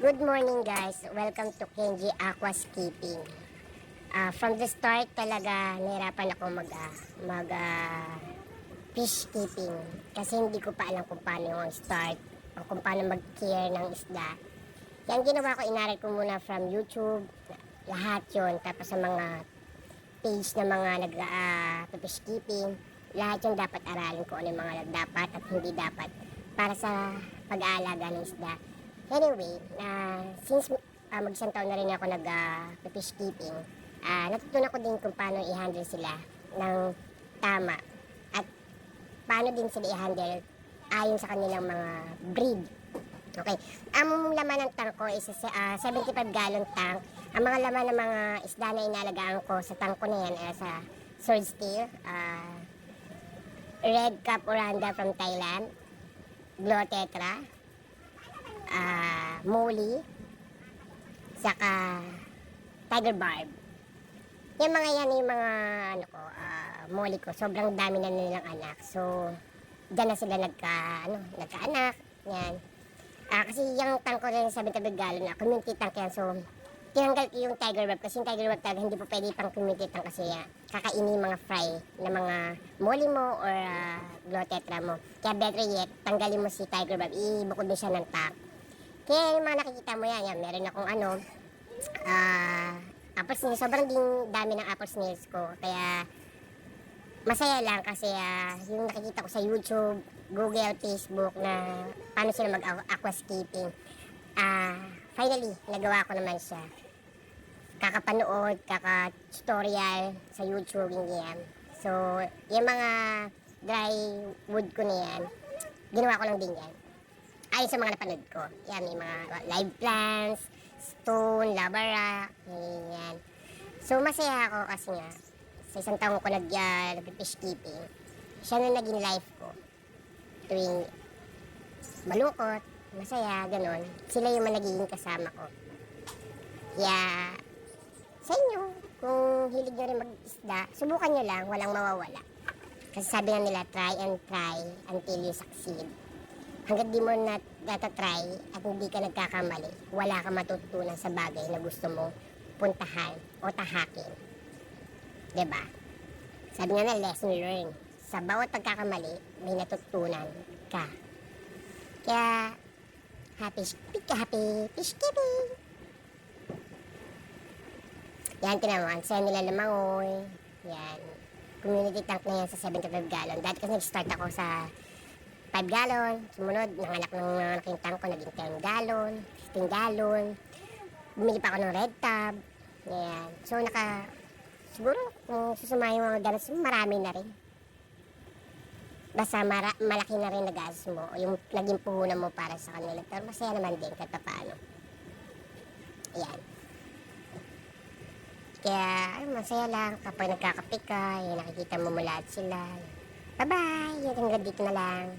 Good morning guys, welcome to Kenji Aquascaping. From the start talaga nahirapan ako fish keeping kasi hindi ko pa alam kung paano yung start o kung paano mag-care ng isda. Yan ginawa ko, inaral ko muna from YouTube, lahat yon. Tapos sa mga page na mga fish keeping, lahat yung dapat aralin ko ano yung mga dapat at hindi dapat para sa pag-aalaga ng isda. Anyway, since mag-isang taon na rin ako fish keeping, natutunan ko din kung paano i-handle sila ng tama at paano din sila i-handle ayon sa kanilang mga breed. Okay, ang laman ng tank ko is 75 gallon tank. Ang mga laman ng mga isda na inalagaan ko sa tank ko na yan sa sword steel, red cap oranda from Thailand, glotetra, molly, saka tiger barb. Yung mga yan yung mga molly ko. Sobrang dami na nilang anak. So, dyan na sila nagkaanak. Yan. Kasi yung tank ko rin 75 gallon na community tank yan. So, tinanggal ko yung tiger barb kasi yung tiger barb talaga hindi po pwede pang community tank kasi kakainin yung mga fry na mga molly mo or glotetra mo. Kaya better yet, tanggalin mo si tiger barb, ibukod mo siya ng tank. Kaya yung mga nakikita mo yan, meron akong apple snails. Sobrang dami ng apple snails ko. Kaya masaya lang kasi yung nakikita ko sa YouTube, Google, Facebook na paano sila mag-aquascaping. Finally, nagawa ko naman siya. Kakapanood, kaka-tutorial sa YouTube, yan. So, yung mga dry wood ko na yan, ginawa ko lang din yan. Ayon sa mga napanood ko. Yan, may mga live plants, stone, lava rock, yan. So, masaya ako kasi nga, sa isang taong ko nag-fish keeping, siya na naging life ko. Tuwing malungkot, masaya, ganon. Sila yung nagiging kasama ko. Kaya, sa inyo, kung hilig nyo rin mag-isda, subukan nyo lang, walang mawawala. Kasi sabi nga nila, try and try until you succeed. Hanggat di mo natatry at hindi ka nagkakamali, wala ka matutunan sa bagay na gusto mo puntahan o tahakin. Diba? Sabi nga na, lesson learned. Sa bawat pagkakamali, may natutunan ka. Kaya, happy fish keeping! Yan, tinaman. Sa'yo nila lamangoy. Yan. Community tank na yan sa 75 gallon. Dati kasi nag-start ako sa 5 gallon. Sumunod, nanganak ng malaking tank ko, naging 10 gallon, 15 gallon. Bumili pa ako ng red tab. Yan. So, siguro, kung susumay yung mga ganas, marami na rin. Basta malaki na rin nag-aas mo, yung naging puhunan mo para sa kanila. Pero masaya naman din kahit paano. Yan. Kaya, masaya lang kapag nagkakape ka, nakikita mo mula at sila. Bye-bye! Hanggang dito na lang.